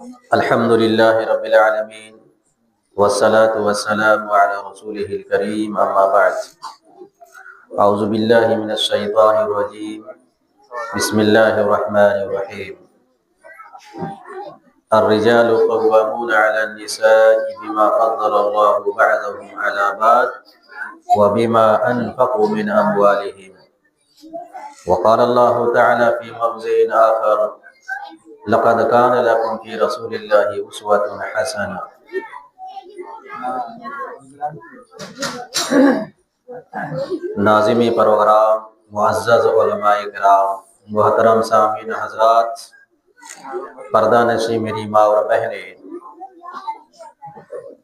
الحمد لله رب العالمين والصلاة والسلام على رسوله الكريم أما بعد أعوذ بالله من الشيطان الرجيم بسم الله الرحمن الرحيم الرجال قوامون على النساء بما فضل الله بعضهم على بعض وبما أنفقوا من أموالهم وقال الله تعالى في موضع آخر لقد كان لكم في رسول الله أسوة حسنة۔ ناظم پروگرام، معزز علماء کرام، محترم سامعین حضرات، پردہ نشی میری ماں اور بہنیں،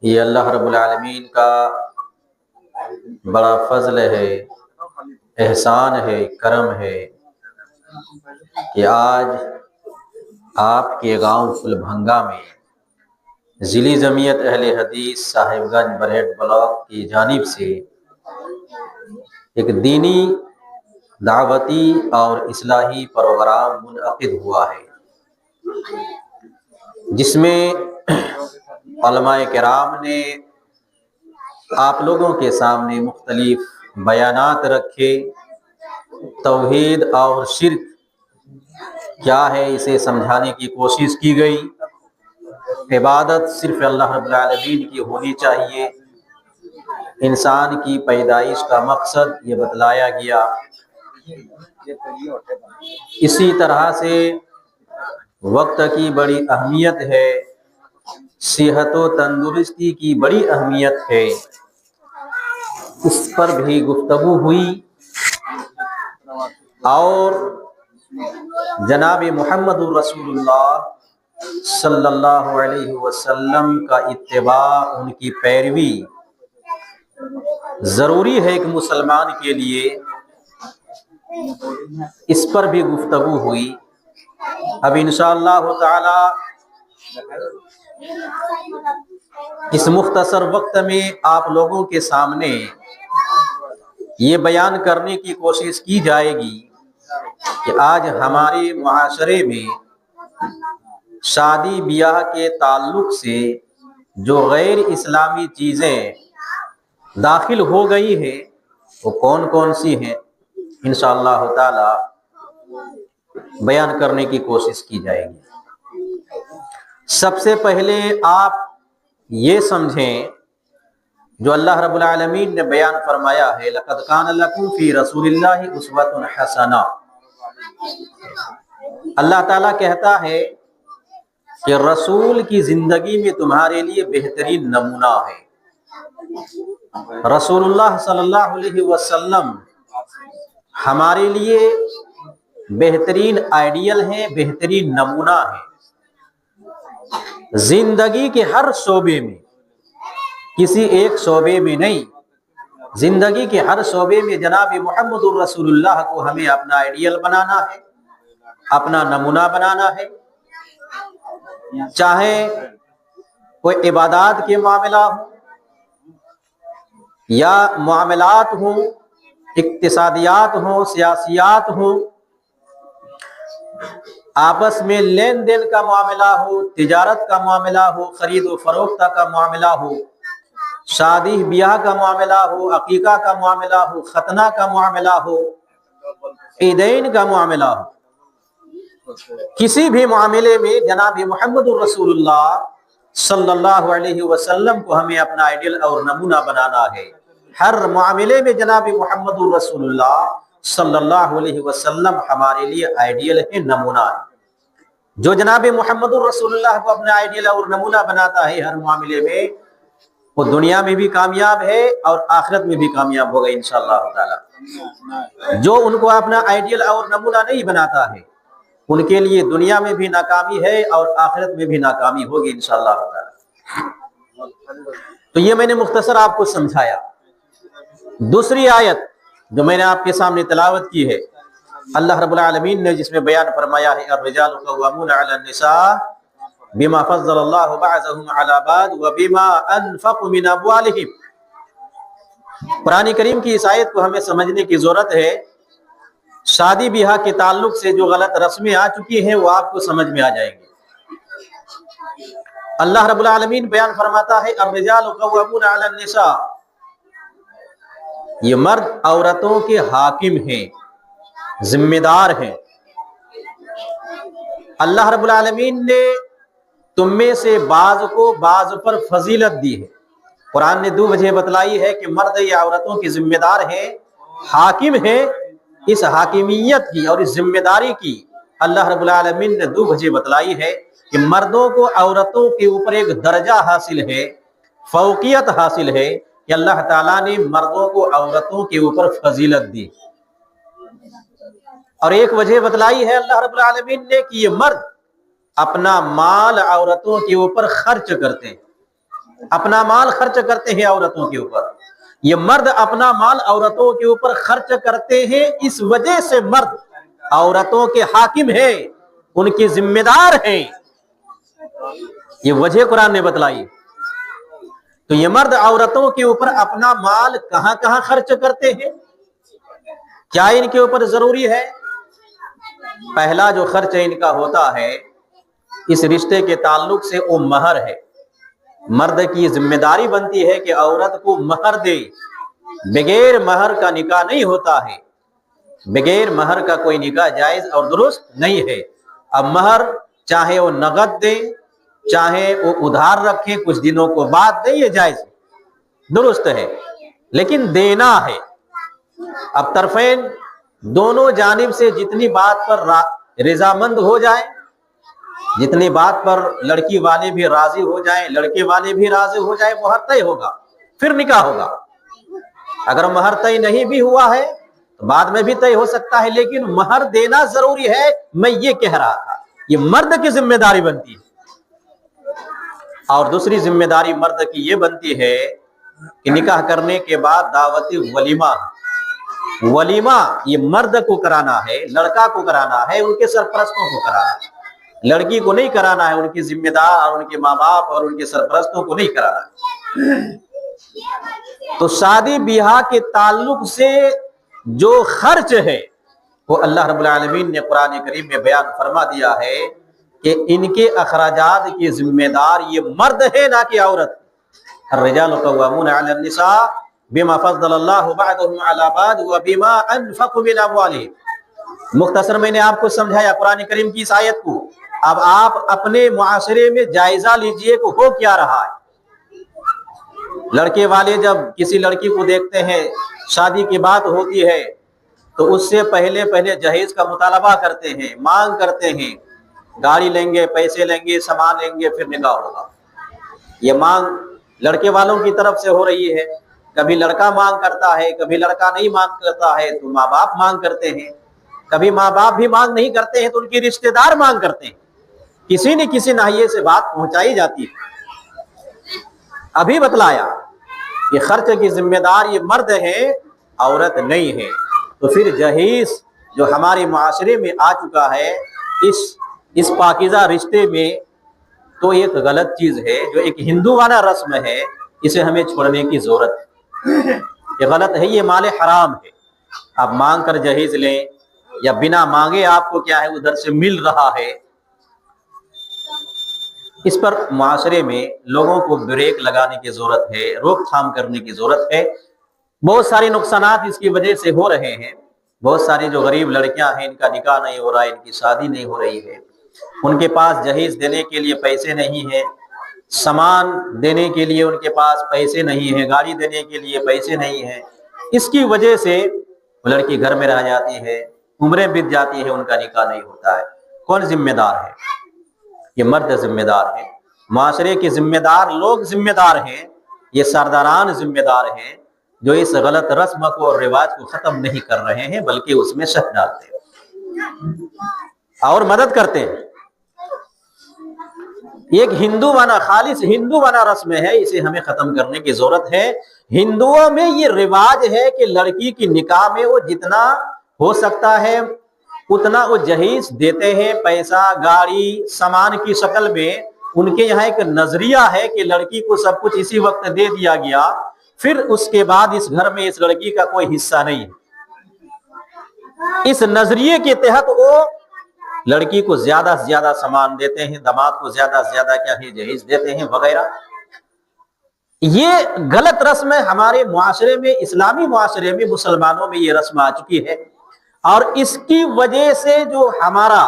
یہ اللہ رب العالمین کا بڑا فضل ہے، احسان ہے، کرم ہے کہ آج آپ کے گاؤں فلبھنگا میں ضلعی جمعیت اہل حدیث صاحب گنج بریٹ بلاک کی جانب سے ایک دینی، دعوتی اور اصلاحی پروگرام منعقد ہوا ہے، جس میں علماء کرام نے آپ لوگوں کے سامنے مختلف بیانات رکھے، توحید اور شرک کیا ہے اسے سمجھانے کی کوشش کی گئی، عبادت صرف اللہ رب العالمین کی ہونی چاہیے، انسان کی پیدائش کا مقصد یہ بتلایا گیا۔ اسی طرح سے وقت کی بڑی اہمیت ہے، صحت و تندرستی کی بڑی اہمیت ہے، اس پر بھی گفتگو ہوئی، اور جناب محمد رسول اللہ صلی اللہ علیہ وسلم کا اتباع، ان کی پیروی ضروری ہے ایک مسلمان کے لیے، اس پر بھی گفتگو ہوئی۔ اب انشاءاللہ تعالی اس مختصر وقت میں آپ لوگوں کے سامنے یہ بیان کرنے کی کوشش کی جائے گی کہ آج ہمارے معاشرے میں شادی بیاہ کے تعلق سے جو غیر اسلامی چیزیں داخل ہو گئی ہیں وہ کون کون سی ہیں، انشاءاللہ تعالی بیان کرنے کی کوشش کی جائے گی۔ سب سے پہلے آپ یہ سمجھیں جو اللہ رب العالمین نے بیان فرمایا ہے، لَقَدْ كَانَ لَكُمْ فِي رَسُولِ اللَّهِ أُسْوَةٌ حَسَنَةٌ۔ اللہ تعالیٰ کہتا ہے کہ رسول کی زندگی میں تمہارے لیے بہترین نمونہ ہے۔ رسول اللہ صلی اللہ علیہ وسلم ہمارے لیے بہترین آئیڈیل ہیں، بہترین نمونہ ہے۔ زندگی کے ہر شعبے میں، کسی ایک شعبے میں نہیں، زندگی کے ہر شعبے میں جناب محمد الرسول اللہ کو ہمیں اپنا آئیڈیل بنانا ہے، اپنا نمونہ بنانا ہے۔ چاہے کوئی عبادات کے معاملہ ہوں یا معاملات ہوں، اقتصادیات ہوں، سیاسیات ہوں، آپس میں لین دین کا معاملہ ہو، تجارت کا معاملہ ہو، خرید و فروخت کا معاملہ ہو، شادی بیاہ کا معاملہ ہو، عقیقہ کا معاملہ ہو، ختنہ کا معاملہ ہو، عیدین کا معاملہ ہو، کسی بھی معاملے میں جناب محمد الرسول اللہ صلی اللہ علیہ وسلم کو ہمیں اپنا آئیڈیل اور نمونہ بنانا ہے۔ ہر معاملے میں جناب محمد الرسول اللہ صلی اللہ علیہ وسلم ہمارے لیے آئیڈیل ہے، نمونہ ہے۔ جو جناب محمد الرسول اللہ کو اپنا آئیڈیل اور نمونہ بناتا ہے ہر معاملے میں، وہ دنیا میں بھی کامیاب ہے اور آخرت میں بھی کامیاب ہوگا انشاءاللہ تعالی۔ جو ان کو اپنا آئیڈیل اور نمونہ نہیں بناتا ہے، ان کے لیے دنیا میں بھی ناکامی ہے اور آخرت میں بھی ناکامی ہوگی انشاءاللہ تعالی۔ تو یہ میں نے مختصر آپ کو سمجھایا۔ دوسری آیت جو میں نے آپ کے سامنے تلاوت کی ہے، اللہ رب العالمین نے جس میں بیان فرمایا ہے، الرجال قوامون علی النساء بما فضل اللہ بعضهم علی بعض وبما انفقوا من اموالهم۔ قرآن کریم کی اس آیت کو ہمیں سمجھنے کی ضرورت ہے۔ شادی بیاہ کے تعلق سے جو غلط رسمیں آ چکی ہیں وہ آپ کو سمجھ میں آ جائیں گی۔ اللہ رب العالمین بیان فرماتا ہے الرجال قوامون علی النساء، یہ مرد عورتوں کے حاکم ہیں، ذمہ دار ہیں۔ اللہ رب العالمین نے تم میں سے بعض کو بعض پر فضیلت دی ہے۔ قرآن نے 2 وجہ بتلائی ہے کہ مرد یہ عورتوں کے ذمہ دار ہیں، حاکم ہیں۔ اس حاکمیت کی اور اس ذمہ داری کی اللہ رب العالمین نے 2 وجہ بتلائی ہے کہ مردوں کو عورتوں کے اوپر ایک درجہ حاصل ہے، فوقیت حاصل ہے کہ اللہ تعالیٰ نے مردوں کو عورتوں کے اوپر فضیلت دی۔ اور ایک وجہ بتلائی ہے اللہ رب العالمین نے کہ یہ مرد اپنا مال عورتوں کے اوپر خرچ کرتے ہیں، اپنا مال خرچ کرتے ہیں عورتوں کے اوپر۔ یہ مرد اپنا مال عورتوں کے اوپر خرچ کرتے ہیں، اس وجہ سے مرد عورتوں کے حاکم ہیں، ان کی ذمہ دار ہیں۔ یہ وجہ قرآن نے بتلائی۔ تو یہ مرد عورتوں کے اوپر اپنا مال کہاں کہاں خرچ کرتے ہیں، کیا ان کے اوپر ضروری ہے؟ پہلا جو خرچ ان کا ہوتا ہے اس رشتے کے تعلق سے وہ مہر ہے۔ مرد کی ذمہ داری بنتی ہے کہ عورت کو مہر دے، بغیر مہر کا نکاح نہیں ہوتا ہے، بغیر مہر کا کوئی نکاح جائز اور درست نہیں ہے۔ اب مہر چاہے وہ نقد دے، چاہے وہ ادھار رکھے، کچھ دنوں کو بعد دے، یہ جائز درست ہے، لیکن دینا ہے۔ اب طرفین دونوں جانب سے جتنی بات پر رضامند ہو جائے، جتنی بات پر لڑکی والے بھی راضی ہو جائیں، لڑکے والے بھی راضی ہو جائے، مہر طے ہوگا، پھر نکاح ہوگا۔ اگر مہر طے نہیں بھی ہوا ہے تو بعد میں بھی طے ہو سکتا ہے، لیکن مہر دینا ضروری ہے۔ میں یہ کہہ رہا تھا یہ مرد کی ذمہ داری بنتی ہے۔ اور دوسری ذمہ داری مرد کی یہ بنتی ہے کہ نکاح کرنے کے بعد دعوت ولیمہ، ولیمہ یہ مرد کو کرانا ہے، لڑکا کو کرانا ہے، ان کے سرپرستوں کو کرانا ہے، لڑکی کو نہیں کرانا ہے، ان کی ذمہ دار اور ان کے ماں باپ اور ان کے سرپرستوں کو نہیں کرانا ہے۔ تو شادی بیاہ کے تعلق سے جو خرچ ہے وہ اللہ رب العالمین نے قرآن کریم میں بیان فرما دیا ہے کہ ان کے اخراجات کی ذمہ دار یہ مرد ہے، نہ کہ عورت۔ الرجال قوامون علی النساء بما فضل اللہ بعضهم علی بعض وبما انفقوا من اموالهم۔ مختصر میں نے آپ کو سمجھایا قرآن کریم کی اس آیت کو۔ اب آپ اپنے معاشرے میں جائزہ لیجئے کہ ہو کیا رہا ہے۔ لڑکے والے جب کسی لڑکی کو دیکھتے ہیں، شادی کی بات ہوتی ہے تو اس سے پہلے جہیز کا مطالبہ کرتے ہیں، مانگ کرتے ہیں، گاڑی لیں گے، پیسے لیں گے، سامان لیں گے، پھر نکاح ہوگا۔ یہ مانگ لڑکے والوں کی طرف سے ہو رہی ہے۔ کبھی لڑکا مانگ کرتا ہے، کبھی لڑکا نہیں مانگ کرتا ہے تو ماں باپ مانگ کرتے ہیں، کبھی ماں باپ بھی مانگ نہیں کرتے ہیں تو ان کی رشتہ دار مانگ کرتے ہیں۔ کسی نہ کسی ناحیے سے بات پہنچائی جاتی ہے۔ ابھی بتلایا کہ خرچ کی ذمہ دار یہ مرد ہے، عورت نہیں ہے۔ تو پھر جہیز جو ہمارے معاشرے میں آ چکا ہے اس پاکیزہ رشتے میں، تو ایک غلط چیز ہے، جو ایک ہندوانہ رسم ہے، اسے ہمیں چھوڑنے کی ضرورت ہے۔ یہ غلط ہے، یہ مال حرام ہے۔ آپ مانگ کر جہیز لیں یا بنا مانگے آپ کو کیا ہے ادھر سے مل رہا ہے، اس پر معاشرے میں لوگوں کو بریک لگانے کی ضرورت ہے، روک تھام کرنے کی ضرورت ہے۔ بہت سارے نقصانات اس کی وجہ سے ہو رہے ہیں۔ بہت ساری جو غریب لڑکیاں ہیں، ان کا نکاح نہیں ہو رہا ہے، ان کی شادی نہیں ہو رہی ہے، ان کے پاس جہیز دینے کے لیے پیسے نہیں ہیں، سامان دینے کے لیے ان کے پاس پیسے نہیں ہیں، گاڑی دینے کے لیے پیسے نہیں ہیں۔ اس کی وجہ سے وہ لڑکی گھر میں رہ جاتی ہے، عمریں بیت جاتی ہے، ان کا نکاح نہیں ہوتا ہے۔ کون ذمہ دار ہے؟ یہ مرد ذمہ دار ہے۔ معاشرے کے ذمہ دار لوگ ذمہ دار ہیں، یہ سرداران ذمہ دار ہیں جو اس غلط رسم کو اور رواج کو ختم نہیں کر رہے ہیں، بلکہ اس میں شک ڈالتے ہیں اور مدد کرتے ہیں۔ ایک ہندوانہ، خالص ہندوانہ رسم ہے، اسے ہمیں ختم کرنے کی ضرورت ہے۔ ہندوؤں میں یہ رواج ہے کہ لڑکی کی نکاح میں وہ جتنا ہو سکتا ہے اتنا وہ جہیز دیتے ہیں، پیسہ، گاڑی، سامان کی شکل میں۔ ان کے یہاں ایک نظریہ ہے کہ لڑکی کو سب کچھ اسی وقت دے دیا گیا، پھر اس کے بعد اس گھر میں اس لڑکی کا کوئی حصہ نہیں ہے۔ اس نظریے کے تحت وہ لڑکی کو زیادہ سے زیادہ سامان دیتے ہیں، داماد کو زیادہ سے زیادہ کیا ہے جہیز دیتے ہیں وغیرہ. یہ غلط رسم ہے ہمارے معاشرے میں، اسلامی معاشرے میں مسلمانوں میں یہ رسم آ چکی ہے. اور اس کی وجہ سے جو ہمارا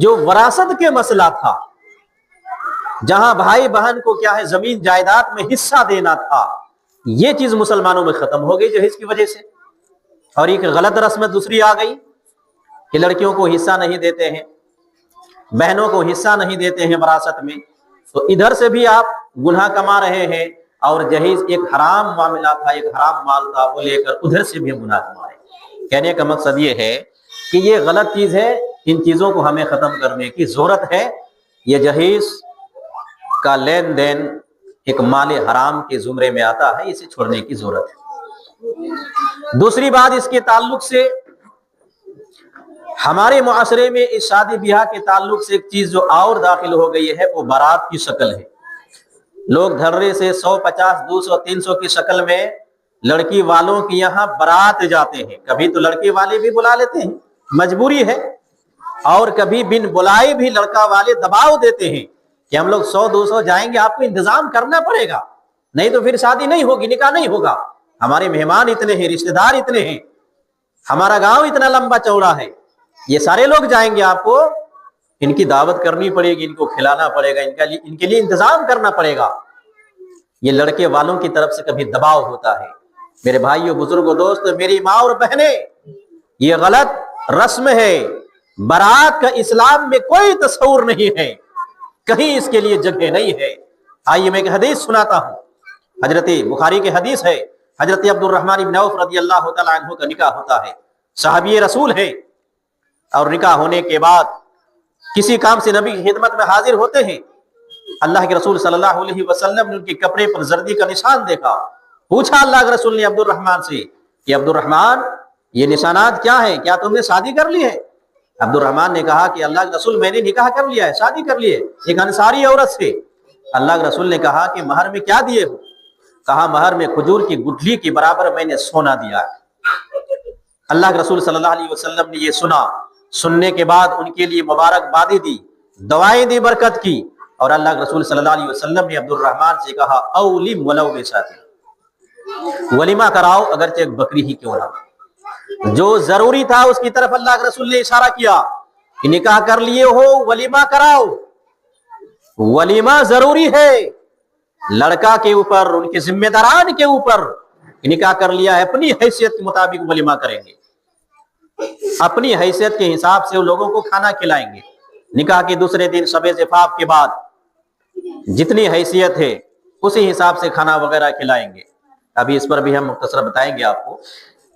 جو وراثت کے مسئلہ تھا، جہاں بھائی بہن کو کیا ہے زمین جائیداد میں حصہ دینا تھا، یہ چیز مسلمانوں میں ختم ہو گئی جہیز کی وجہ سے. اور ایک غلط رسم دوسری آ گئی کہ لڑکیوں کو حصہ نہیں دیتے ہیں، بہنوں کو حصہ نہیں دیتے ہیں وراثت میں. تو ادھر سے بھی آپ گناہ کما رہے ہیں، اور جہیز ایک حرام معاملہ تھا، ایک حرام مال تھا، وہ لے کر ادھر سے بھی گناہ کما رہے ہیں. کہنے کا مقصد یہ ہے کہ یہ غلط چیز ہے، ان چیزوں کو ہمیں ختم کرنے کی ضرورت ہے. یہ جہیز کا لین دین ایک مال حرام کے زمرے میں آتا ہے، اسے چھوڑنے کی ضرورت ہے. دوسری بات اس کے تعلق سے، ہمارے معاشرے میں اس شادی بیاہ کے تعلق سے ایک چیز جو اور داخل ہو گئی ہے، وہ بارات کی شکل ہے. لوگ دھرے سے 100 50 200 300 کی شکل میں لڑکی والوں کی یہاں بارات جاتے ہیں. کبھی تو لڑکی والے بھی بلا لیتے ہیں، مجبوری ہے، اور کبھی بن بلائے بھی لڑکا والے دباؤ دیتے ہیں کہ ہم لوگ 100 200 جائیں گے، آپ کو انتظام کرنا پڑے گا، نہیں تو پھر شادی نہیں ہوگی، نکاح نہیں ہوگا. ہمارے مہمان اتنے ہیں، رشتہ دار اتنے ہیں، ہمارا گاؤں اتنا لمبا چوڑا ہے، یہ سارے لوگ جائیں گے، آپ کو ان کی دعوت کرنی پڑے گی، ان کو کھلانا پڑے گا، ان کے لیے انتظام کرنا پڑے گا. یہ لڑکے والوں کی طرف سے کبھی دباؤ ہوتا ہے. میرے بھائیوں، بزرگوں، دوست، میری ماں اور بہنیں، یہ غلط رسم ہے. بارات کا اسلام میں کوئی تصور نہیں ہے، کہیں اس کے لیے جگہ نہیں ہے. آئیے میں ایک حدیث سناتا ہوں. حضرت بخاری کے حدیث ہے، حضرت عبد الرحمن بن عوف رضی اللہ تعالیٰ عنہ کا نکاح ہوتا ہے. صحابی رسول ہے، اور نکاح ہونے کے بعد کسی کام سے نبی کی خدمت میں حاضر ہوتے ہیں. اللہ کے رسول صلی اللہ علیہ وسلم نے ان کے کپڑے پر زردی کا نشان دیکھا. پوچھا اللہ کے رسول نے عبد الرحمن سے کہ عبد الرحمن، یہ نشانات کیا ہیں؟ کیا تم نے شادی کر لی ہے؟ عبد الرحمن نے کہا کہ اللہ کے رسول، میں نے نکاح کر لیا ہے، شادی کر لی ہے ایک انصاری عورت سے. اللہ کے رسول نے کہا کہ مہر میں کیا دیے ہو؟ کہا مہر میں کھجور کی گٹھلی کے برابر میں نے سونا دیا ہے. اللہ کے رسول صلی اللہ علیہ وسلم نے یہ سنا. سننے کے بعد ان کے لیے مبارکبادی دی، دعائیں دی برکت کی. اور اللہ کے رسول صلی اللہ علیہ وسلم نے عبد الرحمن سے کہا اولم ولو بشاۃ، ولیمہ کراؤ اگرچہ ایک بکری ہی کیوں نہ. جو ضروری تھا اس کی طرف اللہ کے رسول نے اشارہ کیا کہ نکاح کر لیے ہو، ولیمہ کراؤ. ولیمہ ضروری ہے لڑکا کے اوپر، ان کے ذمہ داران کے اوپر. نکاح کر لیا ہے، اپنی حیثیت کے مطابق ولیمہ کریں گے، اپنی حیثیت کے حساب سے وہ لوگوں کو کھانا کھلائیں گے. نکاح کے دوسرے دن شب زفاف کے بعد جتنی حیثیت ہے اسی حساب سے کھانا وغیرہ کھلائیں گے. ابھی اس پر بھی ہم مختصر بتائیں گے آپ کو.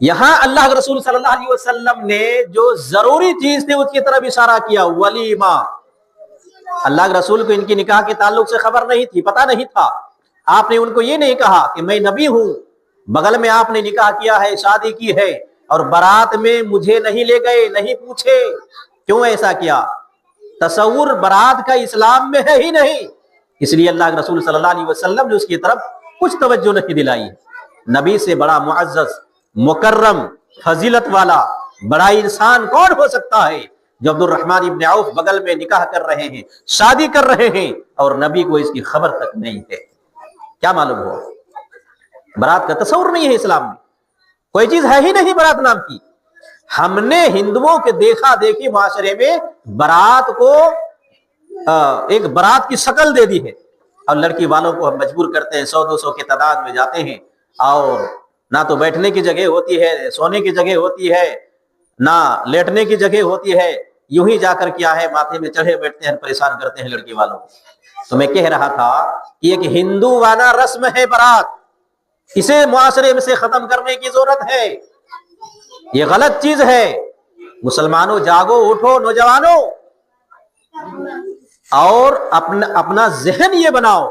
یہاں اللہ کے رسول صلی اللہ علیہ وسلم نے جو ضروری چیز تھی اس کی طرف اشارہ کیا، ولیمہ. اللہ کے رسول کو ان کی نکاح کے تعلق سے خبر نہیں تھی، پتہ نہیں تھا. آپ نے ان کو یہ نہیں کہا کہ میں نبی ہوں، بغل میں آپ نے نکاح کیا ہے، شادی کی ہے، اور بارات میں مجھے نہیں لے گئے، نہیں پوچھے. کیوں ایسا کیا؟ تصور بارات کا اسلام میں ہے ہی نہیں، اس لیے اللہ کے رسول صلی اللہ علیہ وسلم نے اس کی طرف کچھ توجہ نہیں دلائی. نبی سے بڑا معزز، مکرم، فضیلت والا بڑا انسان کون ہو سکتا ہے جو عبد الرحمن ابن عوف بغل میں نکاح کر رہے ہیں، شادی کر رہے ہیں، اور نبی کو اس کی خبر تک نہیں ہے؟ کیا معلوم ہوا؟ بارات کا تصور نہیں ہے اسلام میں، کوئی چیز ہے ہی نہیں بارات نام کی. ہم نے ہندوؤں کے دیکھا دیکھی معاشرے میں بارات کو ایک بارات کی شکل دے دی ہے، اور لڑکی والوں کو ہم مجبور کرتے ہیں، 100 200 کے تعداد میں جاتے ہیں، اور نہ تو بیٹھنے کی جگہ ہوتی ہے، سونے کی جگہ ہوتی ہے، نہ لیٹنے کی جگہ ہوتی ہے. یوں ہی جا کر کیا ہے ماتھے میں چڑھے بیٹھتے ہیں، پریشان کرتے ہیں لڑکی والوں کو. تو میں کہہ رہا تھا کہ ایک ہندو والا رسم ہے بارات، اسے معاشرے میں سے ختم کرنے کی ضرورت ہے. یہ غلط چیز ہے. مسلمانوں جاگو، اٹھو نوجوانوں، اور اپنا ذہن یہ بناؤ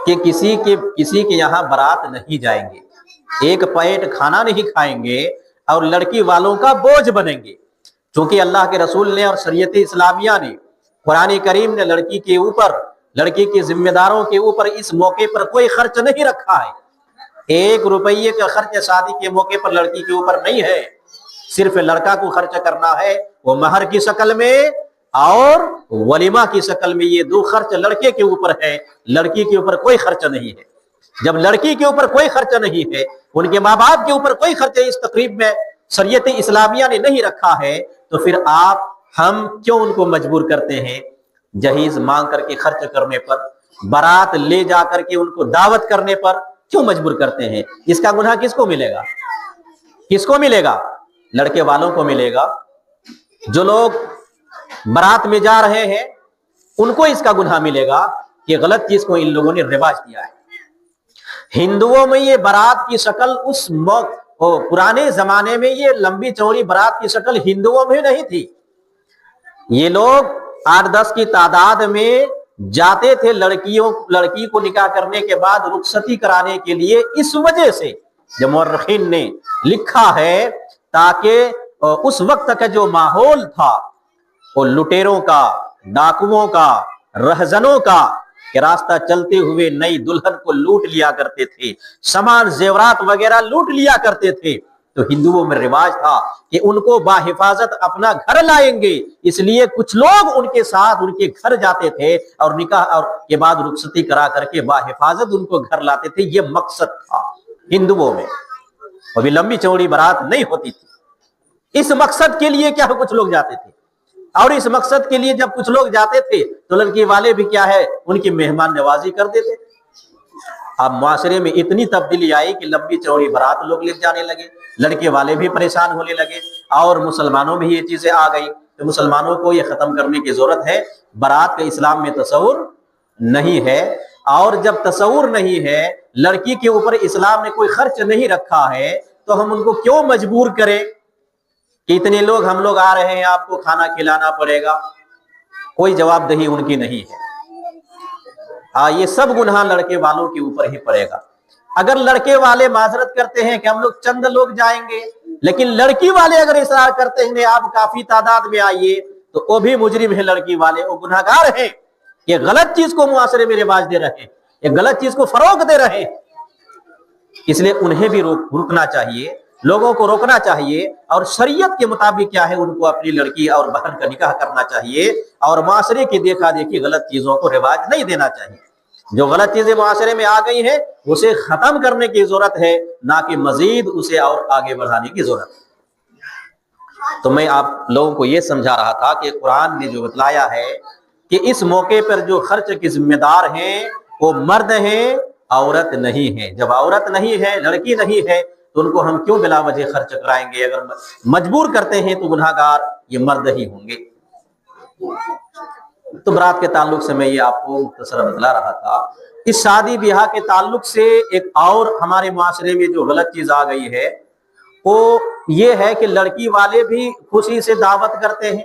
کہ کسی کے یہاں بارات نہیں جائیں گے، ایک پیٹ کھانا نہیں کھائیں گے، اور لڑکی والوں کا بوجھ بنیں گے. چونکہ اللہ کے رسول نے اور شریعت اسلامیہ نے، قرآن کریم نے لڑکی کے اوپر، لڑکی کے ذمہ داروں کے اوپر اس موقع پر کوئی خرچ نہیں رکھا ہے. 1 روپیے کا خرچ شادی کے موقع پر لڑکی کے اوپر نہیں ہے. صرف لڑکا کو خرچ کرنا ہے، وہ مہر کی شکل میں اور ولیمہ کی شکل میں، یہ دو خرچ لڑکے کے اوپر ہے، لڑکی کے اوپر کوئی خرچ نہیں ہے۔ جب لڑکی کے اوپر کوئی خرچ نہیں ہے، ان کے ماں باپ کے اوپر کوئی خرچ اس تقریب میں شریعت اسلامیہ نے نہیں رکھا ہے، تو پھر ہم کیوں ان کو مجبور کرتے ہیں جہیز مانگ کر کے خرچ کرنے پر، بارات لے جا کر کے ان کو دعوت کرنے پر کیوں مجبور کرتے ہیں؟ اس کا گناہ کس کو ملے گا؟ کس کو ملے گا؟ لڑکے والوں کو ملے گا۔ جو لوگ بارات میں جا رہے ہیں ان کو اس کا گناہ ملے گا کہ غلط چیز کو ان لوگوں نے رواج دیا ہے۔ ہندوؤں میں یہ بارات کی شکل پرانے زمانے میں یہ لمبی چوڑی بارات کی شکل ہندوؤں میں نہیں تھی۔ یہ لوگ 8-10 کی تعداد میں جاتے تھے لڑکی کو نکاح کرنے کے بعد رخصتی کرانے کے لیے۔ اس وجہ سے جو مورخین نے لکھا ہے تاکہ اس وقت کا جو ماحول تھا وہ لٹیروں کا، ڈاکوؤں کا، رہزنوں کا، کہ راستہ چلتے ہوئے نئی دلہن کو لوٹ لیا کرتے تھے، سامان زیورات وغیرہ لوٹ لیا کرتے تھے، تو ہندوؤں میں رواج تھا کہ ان کو باحفاظت اپنا گھر لائیں گے، اس لیے کچھ لوگ ان کے ساتھ ان کے گھر جاتے تھے اور نکاح اور کے بعد رخصتی کرا کر کے باحفاظت ان کو گھر لاتے تھے۔ یہ مقصد تھا ہندوؤں میں، ابھی لمبی چوڑی بارات نہیں ہوتی تھی۔ اس مقصد کے لیے کیا کچھ لوگ جاتے تھے، اور اس مقصد کے لیے جب کچھ لوگ جاتے تھے تو لڑکی والے بھی کیا ہے، ان کی مہمان نوازی کرتے تھے۔ اب معاشرے میں اتنی تبدیلی آئی کہ لمبی چوڑی بارات لوگ لے جانے لگے، لڑکے والے بھی پریشان ہونے لگے، اور مسلمانوں میں یہ چیزیں آ گئی۔ تو مسلمانوں کو یہ ختم کرنے کی ضرورت ہے۔ بارات کا اسلام میں تصور نہیں ہے، اور جب تصور نہیں ہے، لڑکی کے اوپر اسلام نے کوئی خرچ نہیں رکھا ہے، تو ہم ان کو کیوں مجبور کریں کہ اتنے لوگ ہم لوگ آ رہے ہیں، آپ کو کھانا کھلانا پڑے گا؟ کوئی جواب دہی ان کی نہیں ہے۔ یہ سب گناہ لڑکے والوں کے اوپر ہی پڑے گا۔ اگر لڑکے والے معذرت کرتے ہیں کہ ہم لوگ چند لوگ جائیں گے، لیکن لڑکی والے اگر اصرار کرتے ہیں آپ کافی تعداد میں آئیے، تو وہ بھی مجرم ہے، لڑکی والے وہ گناہگار ہیں، یہ غلط چیز کو معاشرے میں رواج دے رہے ہیں، یہ غلط چیز کو فروغ دے رہے ہیں۔ اس لیے انہیں بھی رکنا چاہیے، لوگوں کو روکنا چاہیے، اور شریعت کے مطابق کیا ہے، ان کو اپنی لڑکی اور بہن کا نکاح کرنا چاہیے، اور معاشرے کی دیکھا دیکھی غلط چیزوں کو رواج نہیں دینا چاہیے۔ جو غلط چیزیں معاشرے میں آ گئی ہیں اسے ختم کرنے کی ضرورت ہے، نہ کہ مزید اسے اور آگے بڑھانے کی ضرورت ہے۔ تو میں آپ لوگوں کو یہ سمجھا رہا تھا کہ قرآن نے جو بتلایا ہے کہ اس موقع پر جو خرچ کے ذمہ دار ہیں وہ مرد ہیں، عورت نہیں ہے۔ جب عورت نہیں ہے، لڑکی نہیں ہے، تو ان کو ہم کیوں بلا وجہ خرچ کرائیں گے؟ اگر مجبور کرتے ہیں تو گناہگار یہ مرد ہی ہوں گے۔ تو برات کے تعلق سے میں یہ آپ کو مختصر بتلا رہا تھا۔ اس شادی بیاہ کے تعلق سے ایک اور ہمارے معاشرے میں جو غلط چیز آ گئی ہے وہ یہ ہے کہ لڑکی والے بھی خوشی سے دعوت کرتے ہیں،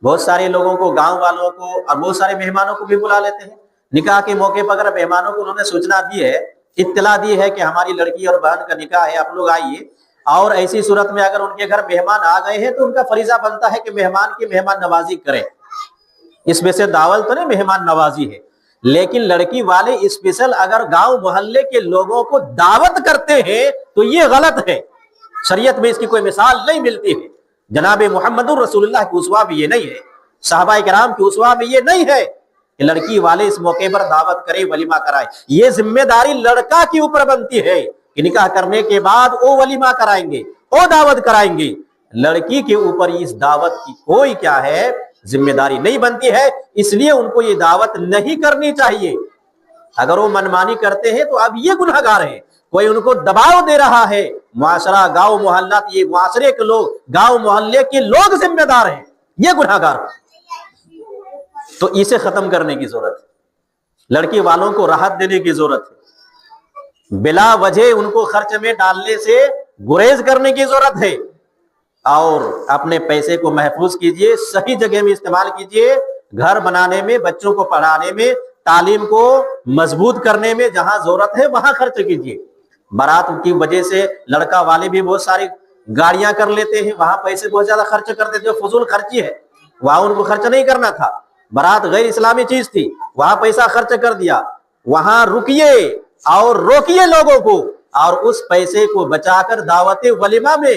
بہت سارے لوگوں کو، گاؤں والوں کو، اور بہت سارے مہمانوں کو بھی بلا لیتے ہیں۔ نکاح کے موقع پر اگر مہمانوں کو انہوں نے سوچنا دی ہے، اطلاع دی ہے کہ ہماری لڑکی اور بہن کا نکاح ہے، آپ لوگ آئیے، اور ایسی صورت میں اگر ان کے گھر مہمان آ گئے ہیں تو ان کا فریضہ بنتا ہے کہ مہمان کی مہمان نوازی کریں۔ اس میں سے دعوت تو نہیں، مہمان نوازی ہے، لیکن لڑکی والے اسپیشل اگر گاؤں محلے کے لوگوں کو دعوت کرتے ہیں تو یہ غلط ہے۔ شریعت میں اس کی کوئی مثال نہیں ملتی ہے۔ جناب محمد رسول اللہ کی اسوہ بھی یہ نہیں ہے، صحابہ کرام کی اسوہ بھی یہ نہیں ہے کہ لڑکی والے اس موقع پر دعوت کریں، ولیمہ کرائیں۔ یہ ذمہ داری لڑکا کے اوپر بنتی ہے کہ نکاح کرنے کے بعد وہ ولیمہ کرائیں گے، وہ دعوت کرائیں گے۔ لڑکی کے اوپر اس دعوت کی کوئی کیا ہے، ذمہ داری نہیں بنتی ہے، اس لیے ان کو یہ دعوت نہیں کرنی چاہیے۔ اگر وہ منمانی کرتے ہیں تو اب یہ گنہگار ہیں، کوئی ان کو دباؤ دے رہا ہے، معاشرہ، گاؤں محلہ، یہ معاشرے کے لوگ، گاؤں محلے کے لوگ ذمہ دار ہیں، یہ گنہگار۔ تو اسے ختم کرنے کی ضرورت ہے، لڑکی والوں کو راحت دینے کی ضرورت ہے، بلا وجہ ان کو خرچ میں ڈالنے سے گریز کرنے کی ضرورت ہے، اور اپنے پیسے کو محفوظ کیجئے، صحیح جگہ میں استعمال کیجئے، گھر بنانے میں، بچوں کو پڑھانے میں، تعلیم کو مضبوط کرنے میں جہاں ضرورت ہے وہاں خرچ کیجئے۔ بارات کی وجہ سے لڑکا والے بھی بہت ساری گاڑیاں کر لیتے ہیں، وہاں پیسے بہت زیادہ خرچ کرتے جو فضول خرچی ہے، وہاں ان کو خرچ نہیں کرنا تھا، بارات غیر اسلامی چیز تھی، وہاں پیسہ خرچ کر دیا۔ وہاں رکیے اور روکیے لوگوں کو، اور اس پیسے کو بچا کر دعوت ولیمہ میں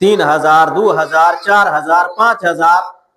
3,000, 2,000, 4,000, 5,000,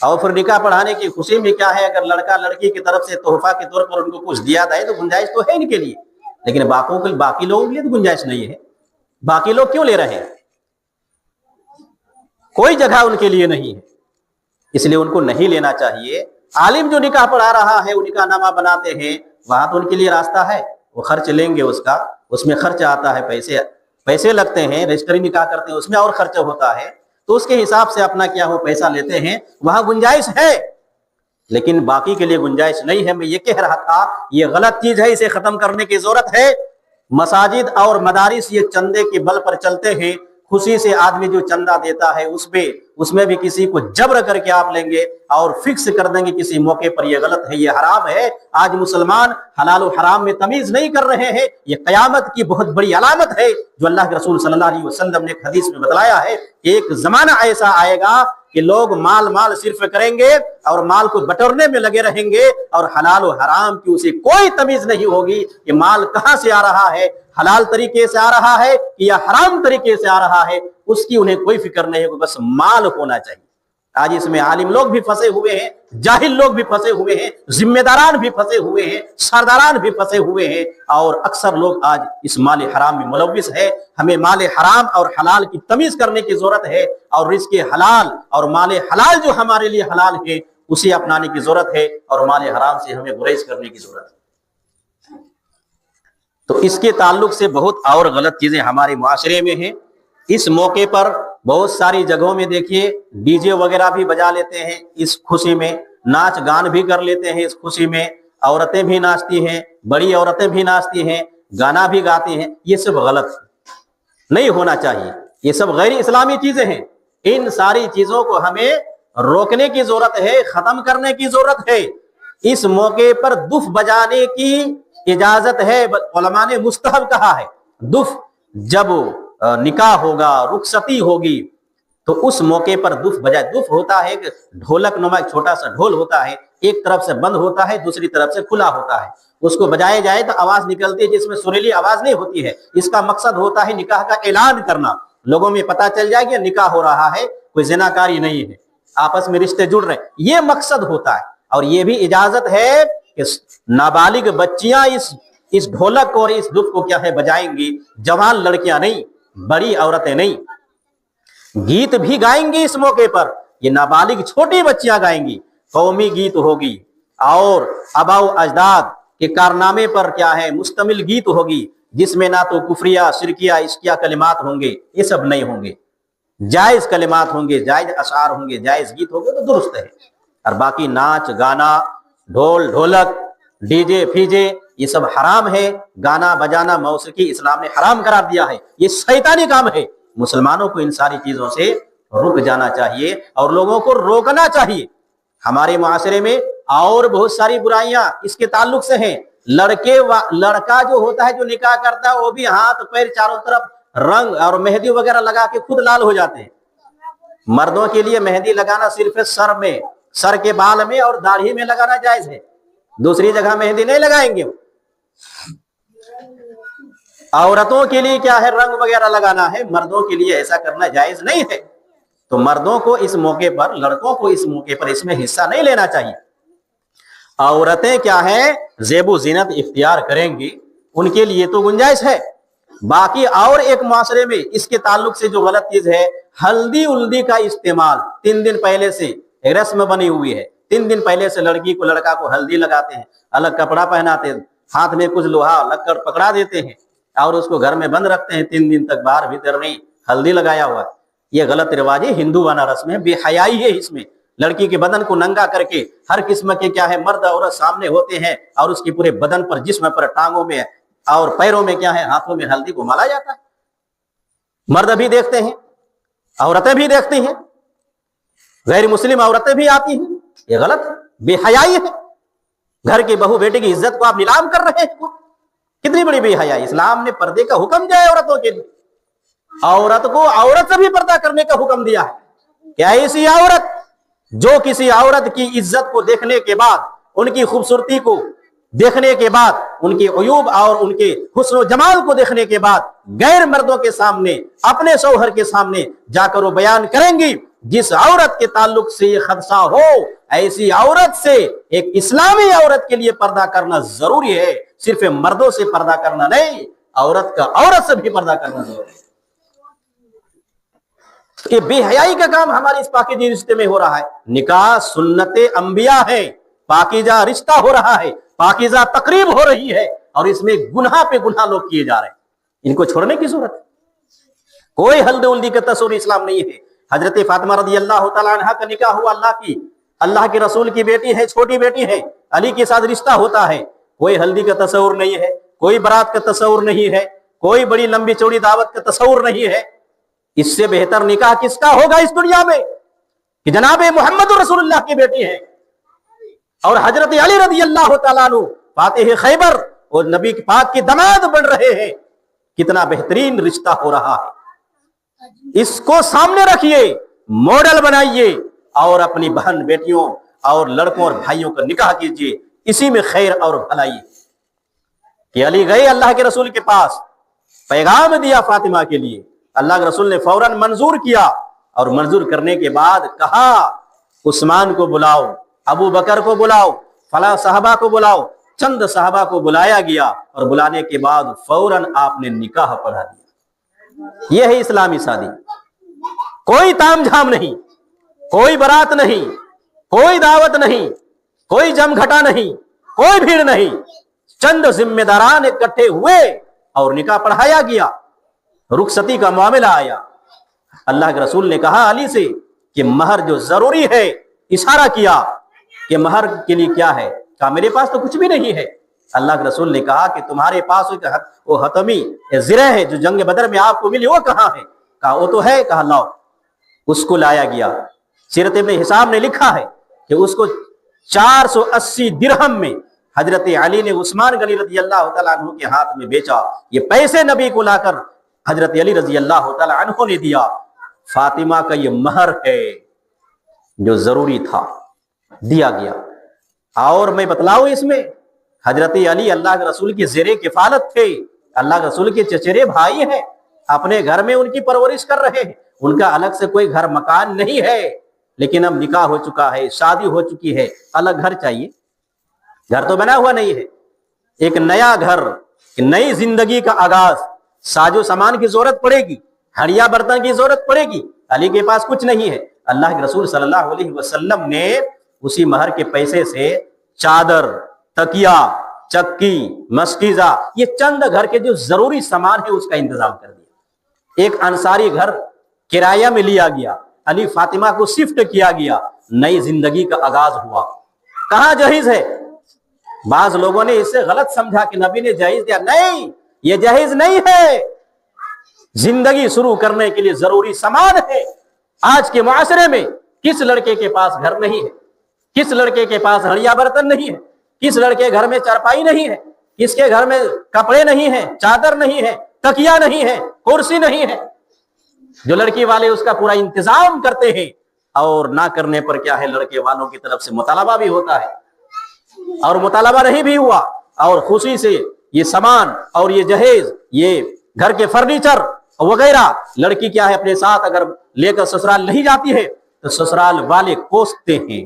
اور پھر نکاح پڑھانے کی خوشی میں کیا ہے، اگر لڑکا لڑکی کی طرف سے تحفہ کے طور پر ان کو کچھ دیا جائے تو گنجائش تو ہے ان کے لیے، لیکن باقی لوگوں کے لیے تو گنجائش نہیں ہے۔ باقی لوگ کیوں لے رہے ہیں؟ کوئی جگہ ان کے لیے نہیں ہے، اس لیے ان کو نہیں لینا چاہیے۔ عالم جو نکاح پڑھا رہا ہے، وہ نکاح نامہ بناتے ہیں، وہاں تو ان کے لیے راستہ ہے، وہ خرچ لیں گے، اس میں خرچ آتا ہے، پیسے لگتے ہیں، رجسٹری نکاح کرتے ہیں اس میں اور خرچ ہوتا ہے، تو اس کے حساب سے اپنا کیا ہو پیسہ لیتے ہیں، وہاں گنجائش ہے، لیکن باقی کے لیے گنجائش نہیں ہے۔ میں یہ کہہ رہا تھا یہ غلط چیز ہے، اسے ختم کرنے کی ضرورت ہے۔ مساجد اور مدارس یہ چندے کے بل پر چلتے ہیں، خوشی سے آدمی جو چندہ دیتا ہے اس میں بھی کسی کو جبر کر کے آپ لیں گے اور فکس کر دیں گے کسی موقع پر، یہ غلط ہے، یہ حرام ہے۔ آج مسلمان حلال و حرام میں تمیز نہیں کر رہے ہیں، یہ قیامت کی بہت بڑی علامت ہے، جو اللہ کے رسول صلی اللہ علیہ وسلم نے ایک حدیث میں بتلایا ہے کہ ایک زمانہ ایسا آئے گا کہ لوگ مال صرف کریں گے اور مال کو بٹورنے میں لگے رہیں گے، اور حلال و حرام کی اسے کوئی تمیز نہیں ہوگی کہ مال کہاں سے آ رہا ہے، حلال طریقے سے آ رہا ہے یا حرام طریقے سے آ رہا ہے، اس کی انہیں کوئی فکر نہیں ہے، بس مال ہونا چاہیے۔ آج اس میں عالم لوگ بھی پھنسے ہوئے ہیں، جاہل لوگ بھی پھنسے ہوئے ہیں، ذمہ داران بھی پھنسے ہوئے ہیں، سرداران بھی پھنسے ہوئے ہیں، اور اکثر لوگ آج اس مال حرام میں ملوث ہے۔ ہمیں مال حرام اور حلال کی تمیز کرنے کی ضرورت ہے، اور رزق حلال اور مال حلال جو ہمارے لیے حلال ہے اسے اپنانے کی ضرورت ہے، اور مال حرام سے ہمیں گریز کرنے کی ضرورت ہے۔ تو اس کے تعلق سے بہت اور غلط چیزیں ہمارے معاشرے میں ہیں۔ اس موقع پر بہت ساری جگہوں میں دیکھیے ڈی جے وغیرہ بھی بجا لیتے ہیں، اس خوشی میں ناچ گان بھی کر لیتے ہیں، اس خوشی میں عورتیں بھی ناچتی ہیں، بڑی عورتیں بھی ناچتی ہیں، گانا بھی گاتی ہیں، یہ سب غلط نہیں ہونا چاہیے، یہ سب غیر اسلامی چیزیں ہیں۔ ان ساری چیزوں کو ہمیں روکنے کی ضرورت ہے، ختم کرنے کی ضرورت ہے۔ اس موقع پر دف بجانے کی اجازت ہے، علماء نے مستحب کہا ہے۔ دف جب نکاح ہوگا، رخصتی ہوگی، تو اس موقع پر دف بجائے، دف ہوتا ہے کہ ڈھولک نما ایک چھوٹا سا ڈھول ہوتا ہے، ایک طرف سے بند ہوتا ہے، دوسری طرف سے کھلا ہوتا ہے، اس کو بجائے جائے تو آواز نکلتی ہے، جس میں سریلی آواز نہیں ہوتی ہے۔ اس کا مقصد ہوتا ہے نکاح کا اعلان کرنا، لوگوں میں پتہ چل جائے کہ نکاح ہو رہا ہے، کوئی زناکاری نہیں ہے، آپس میں رشتے جڑ رہے ہیں، یہ مقصد ہوتا ہے۔ اور یہ بھی اجازت ہے کہ نابالغ بچیاں اس ڈھولک اور اس دف کو کیا ہے بجائیں گی، جوان لڑکیاں نہیں، بڑی عورتیں نہیں۔ گیت بھی گائیں گی اس موقع پر، یہ نابالغ چھوٹی بچیاں گائیں گی، قومی گیت ہوگی، اور آباء و اجداد کے کارنامے پر کیا ہے مشتمل گیت ہوگی، جس میں نہ تو کفریہ شرکیہ عشقیہ کلمات ہوں گے، یہ سب نہیں ہوں گے، جائز کلمات ہوں گے، جائز اشعار ہوں گے، جائز گیت ہوں گے تو درست ہے۔ اور باقی ناچ گانا، ڈھول ڈھولک، ڈی جے فیجے، یہ سب حرام ہے۔ گانا بجانا، موسیقی اسلام نے حرام قرار دیا ہے، یہ شیطانی کام ہے۔ مسلمانوں کو ان ساری چیزوں سے رک جانا چاہیے اور لوگوں کو روکنا چاہیے۔ ہمارے معاشرے میں اور بہت ساری برائیاں اس کے تعلق سے ہیں۔ لڑکا جو ہوتا ہے، جو نکاح کرتا ہے، وہ بھی ہاتھ پیر چاروں طرف رنگ اور مہندی وغیرہ لگا کے خود لال ہو جاتے ہیں۔ مردوں کے لیے مہندی لگانا صرف سر کے بال میں اور داڑھی میں لگانا جائز ہے، دوسری جگہ مہندی نہیں لگائیں گے۔ عورتوں کے لیے کیا ہے رنگ وغیرہ لگانا ہے، مردوں کے لیے ایسا کرنا جائز نہیں ہے۔ تو مردوں کو اس موقع پر، لڑکوں کو اس موقع پر اس میں حصہ نہیں لینا چاہیے۔ عورتیں کیا ہے زیب و زینت اختیار کریں گی، ان کے لیے تو گنجائش ہے۔ باقی اور ایک معاشرے میں اس کے تعلق سے جو غلط چیز ہے، ہلدی الدی کا استعمال 3 دن پہلے سے رسم بنی ہوئی ہے۔ 3 دن پہلے سے لڑکی کو لڑکا کو ہلدی لگاتے ہیں، الگ کپڑا پہناتے ہیں، ہاتھ میں کچھ لوہا لگ کر پکڑا دیتے ہیں اور اس کو گھر میں بند رکھتے ہیں 3 دن تک، باہر بھیتر نہیں، ہلدی لگایا ہوا ہے۔ یہ غلط رواج ہے، ہندوانہ رسم ہے، بے حیائی ہے اس میں۔ لڑکی کے بدن کو ننگا کر کے ہر قسم کے کیا ہے مرد عورت سامنے ہوتے ہیں، اور اس کی پورے بدن پر، جسم پر، ٹانگوں میں اور پیروں میں کیا ہے ہاتھوں میں ہلدی کو مالا جاتا ہے۔ مرد بھی دیکھتے ہیں، عورتیں بھی دیکھتی ہیں، غیر مسلم عورتیں بھی آتی ہیں، یہ غلط ہے، بے حیائی ہے۔ گھر کی بہو بیٹی کی عزت کو آپ نیلام کر رہے ہیں، کتنی بڑی بے حیائی۔ اسلام نے پردے کا حکم دیا ہے عورتوں کے لیے، عورت کو عورت سے بھی پردہ کرنے کا حکم دیا ہے۔ کیا ایسی عورت جو کسی عورت کی عزت کو دیکھنے کے بعد، ان کی خوبصورتی کو دیکھنے کے بعد، ان کے عیوب اور ان کے حسن و جمال کو دیکھنے کے بعد غیر مردوں کے سامنے، اپنے شوہر کے سامنے جا کر وہ بیان کریں گی جس عورت کے تعلق سے یہ خدشہ ہو ایسی عورت سے ایک اسلامی عورت کے لیے پردہ کرنا ضروری ہے، صرف مردوں سے پردہ کرنا نہیں، عورت سے بھی پردہ کرنا ضروری ہے۔ یہ بے حیائی کا کام ہمارے اس پاکیزہ رشتے میں ہو رہا ہے۔ نکاح سنت انبیاء ہے، پاکیزہ رشتہ ہو رہا ہے، پاکیزہ تقریب ہو رہی ہے، اور اس میں گناہ پہ گناہ لوگ کیے جا رہے ہیں۔ ان کو چھوڑنے کی ضرورت ہے۔ کوئی ہلدی ولدی کا تصور اسلام نہیں ہے۔ حضرت فاطمہ رضی اللہ تعالی عنہ کا نکاح ہوا، اللہ کے رسول کی بیٹی ہے، چھوٹی بیٹی ہے، علی کے ساتھ رشتہ ہوتا ہے، کوئی ہلدی کا تصور نہیں ہے، کوئی برات کا تصور نہیں ہے، کوئی بڑی لمبی چوڑی دعوت کا تصور نہیں ہے۔ اس سے بہتر نکاح کس کا ہوگا اس دنیا میں کہ جناب محمد رسول اللہ کی بیٹی ہے اور حضرت علی رضی اللہ تعالیٰ عنہ فاتح خیبر اور نبی پاک کی داماد بن رہے ہیں۔ کتنا بہترین رشتہ ہو رہا ہے، اس کو سامنے رکھیے، ماڈل بنائیے اور اپنی بہن بیٹیوں اور لڑکوں اور بھائیوں کا نکاح کیجیے، اسی میں خیر اور بھلائی۔ کہ علی گئے اللہ کے رسول کے پاس، پیغام دیا فاطمہ کے لیے، اللہ کے رسول نے فوراً منظور کیا، اور منظور کرنے کے بعد کہا عثمان کو بلاؤ، ابو بکر کو بلاؤ، فلاں صحابہ کو بلاؤ۔ چند صحابہ کو بلایا گیا اور بلانے کے بعد فوراً آپ نے نکاح پڑھا دیا۔ یہ ہے اسلامی شادی، کوئی تام جھام نہیں، کوئی برات نہیں، کوئی دعوت نہیں، کوئی جم گھٹا نہیں، کوئی بھیڑ نہیں، چند ذمہ داران اکٹھے ہوئے اور نکاح پڑھایا گیا، رخصتی کا معاملہ آیا۔ اللہ کے رسول نے کہا علی سے کہ مہر جو ضروری ہے، اشارہ کیا کہ مہر کے لیے کیا ہے، کہا میرے پاس تو کچھ بھی نہیں ہے۔ اللہ کے رسول نے کہا کہ تمہارے پاس وہ حتمی زرہ ہے جو جنگ بدر میں آپ کو ملی، وہ کہاں ہے؟ کہا وہ تو ہے، کہا لاؤ۔ اس کو لایا گیا۔ سیرت ابن حسام نے لکھا ہے کہ اس کو 480 درہم میں حضرت علی نے عثمان غنی رضی اللہ تعالیٰ عنہ کے ہاتھ میں بیچا۔ یہ پیسے نبی کو لا کر حضرت علی رضی اللہ تعالیٰ عنہ نے دیا۔ فاطمہ کا یہ مہر ہے جو ضروری تھا، دیا گیا۔ اور میں بتلاؤں اس میں حضرت علی اللہ کے رسول کی زیر کفالت تھے، اللہ کے رسول کے چچیرے بھائی ہیں، اپنے گھر میں ان کی پرورش کر رہے ہیں، ان کا الگ سے کوئی گھر مکان نہیں ہے، لیکن اب نکاح ہو چکا ہے، شادی ہو چکی ہے، الگ گھر چاہیے، گھر تو بنا ہوا نہیں ہے۔ ایک نیا گھر، نئی زندگی کا آغاز، ساز و سامان کی ضرورت پڑے گی، ہڑیا برتن کی ضرورت پڑے گی۔ علی کے پاس کچھ نہیں ہے، اللہ کے رسول صلی اللہ علیہ وسلم نے اسی مہر کے پیسے سے چادر، تکیا، چکی، مشکیزہ، یہ چند گھر کے جو ضروری سامان ہے اس کا انتظام کر دیا۔ ایک انصاری گھر کرایہ میں لیا گیا، علی فاطمہ کو شفٹ کیا گیا، نئی زندگی کا آغاز ہوا۔ کہاں جہیز ہے؟ بعض لوگوں نے اسے غلط سمجھا کہ نبی نے جہیز دیا، نہیں، یہ جہیز نہیں ہے، زندگی شروع کرنے کے لیے ضروری سامان ہے۔ آج کے معاشرے میں کس لڑکے کے پاس گھر نہیں ہے؟ کس لڑکے کے پاس ہڑیا برتن نہیں ہے؟ کس لڑکے گھر میں چارپائی نہیں ہے؟ کس کے گھر میں کپڑے نہیں ہیں، چادر نہیں ہے، تکیا نہیں ہے، کرسی نہیں ہے؟ جو لڑکی والے اس کا پورا انتظام کرتے ہیں، اور نہ کرنے پر کیا ہے، لڑکے والوں کی طرف سے مطالبہ بھی ہوتا ہے، اور مطالبہ نہیں بھی ہوا اور خوشی سے یہ سامان اور یہ جہیز، یہ گھر کے فرنیچر وغیرہ، لڑکی کیا ہے اپنے ساتھ اگر لے کر سسرال نہیں جاتی ہے تو سسرال والے کوستے ہیں،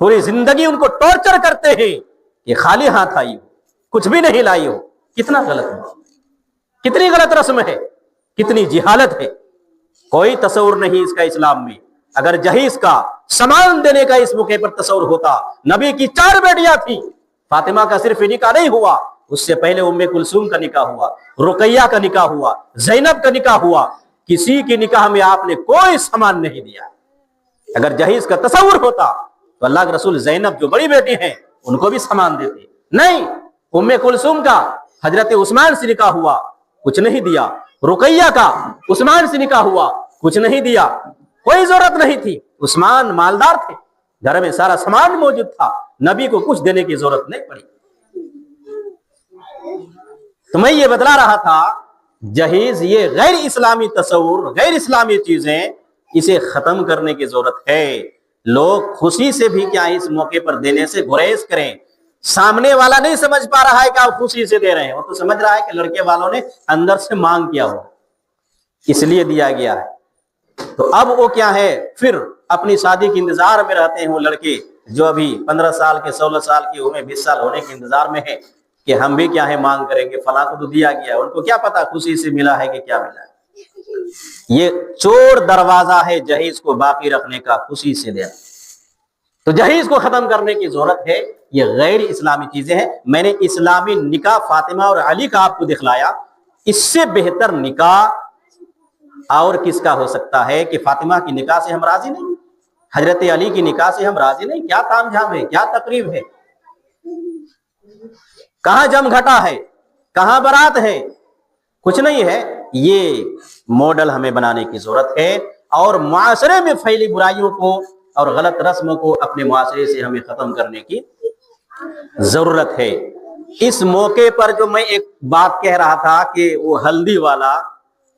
پوری زندگی ان کو ٹارچر کرتے ہیں کہ خالی ہاتھ آئی ہو، کچھ بھی نہیں لائی ہو۔ کتنا غلط ہے، کتنی غلط رسم ہے، کتنی جہالت ہے، کوئی تصور نہیں اس کا اسلام میں۔ اگر جہیز کا سامان دینے کا اس موقع پر تصور ہوتا، نبی کی 4 بیٹیاں تھیں، فاطمہ کا صرف نکاح نہیں ہوا، اس سے پہلے ام کلثوم کا نکاح ہوا، رقیہ کا نکاح ہوا، زینب کا نکاح ہوا، کسی کی نکاح میں آپ نے کوئی سامان نہیں دیا۔ اگر جہیز کا تصور ہوتا تو اللہ کے رسول زینب جو بڑی بیٹی ہیں ان کو بھی سامان دیتے، نہیں، ام کلثوم کا حضرت عثمان سے نکاح ہوا، کچھ نہیں دیا، رقیہ کا عثمان سے نکاح ہوا، کچھ نہیں دیا، کوئی ضرورت نہیں تھی، عثمان مالدار تھے، گھر میں سارا سامان موجود تھا، نبی کو کچھ دینے کی ضرورت نہیں پڑی۔ تو میں یہ بتلا رہا تھا، جہیز یہ غیر اسلامی تصور، غیر اسلامی چیزیں، اسے ختم کرنے کی ضرورت ہے۔ لوگ خوشی سے بھی کیا اس موقع پر دینے سے گریز کریں۔ سامنے والا نہیں سمجھ پا رہا ہے کہ آپ خوشی سے دے رہے ہیں، وہ تو سمجھ رہا ہے کہ لڑکے والوں نے اندر سے مانگ کیا ہو، اس لیے دیا گیا ہے۔ تو اب وہ کیا ہے پھر اپنی شادی کے انتظار میں رہتے ہیں وہ لڑکے جو ابھی 15 سال کے 16 سال کی عمر 20 سال ہونے کے انتظار میں ہے کہ ہم بھی کیا ہے مانگ کریں گے، فلاں کو تو دیا گیا، ان کو کیا پتا خوشی سے ملا ہے کہ کیا ملا ہے۔ یہ چور دروازہ ہے جہیز کو باقی رکھنے کا، خوشی سے دیا۔ تو جہیز کو ختم کرنے کی ضرورت ہے، یہ غیر اسلامی چیزیں ہیں۔ میں نے اسلامی نکاح فاطمہ اور علی کا آپ کو دکھلایا، اس سے بہتر نکاح اور کس کا ہو سکتا ہے کہ فاطمہ کی نکاح سے ہم راضی نہیں، حضرت علی کی نکاح سے ہم راضی نہیں؟ کیا تام جھام ہے، کیا تقریب ہے، کہاں جم گھٹا ہے، کہاں برات ہے، کچھ نہیں ہے۔ یہ ماڈل ہمیں بنانے کی ضرورت ہے، اور معاشرے میں پھیلی برائیوں کو اور غلط رسموں کو اپنے معاشرے سے ہمیں ختم کرنے کی ضرورت ہے۔ اس موقع پر جو میں ایک بات کہہ رہا تھا کہ وہ ہلدی والا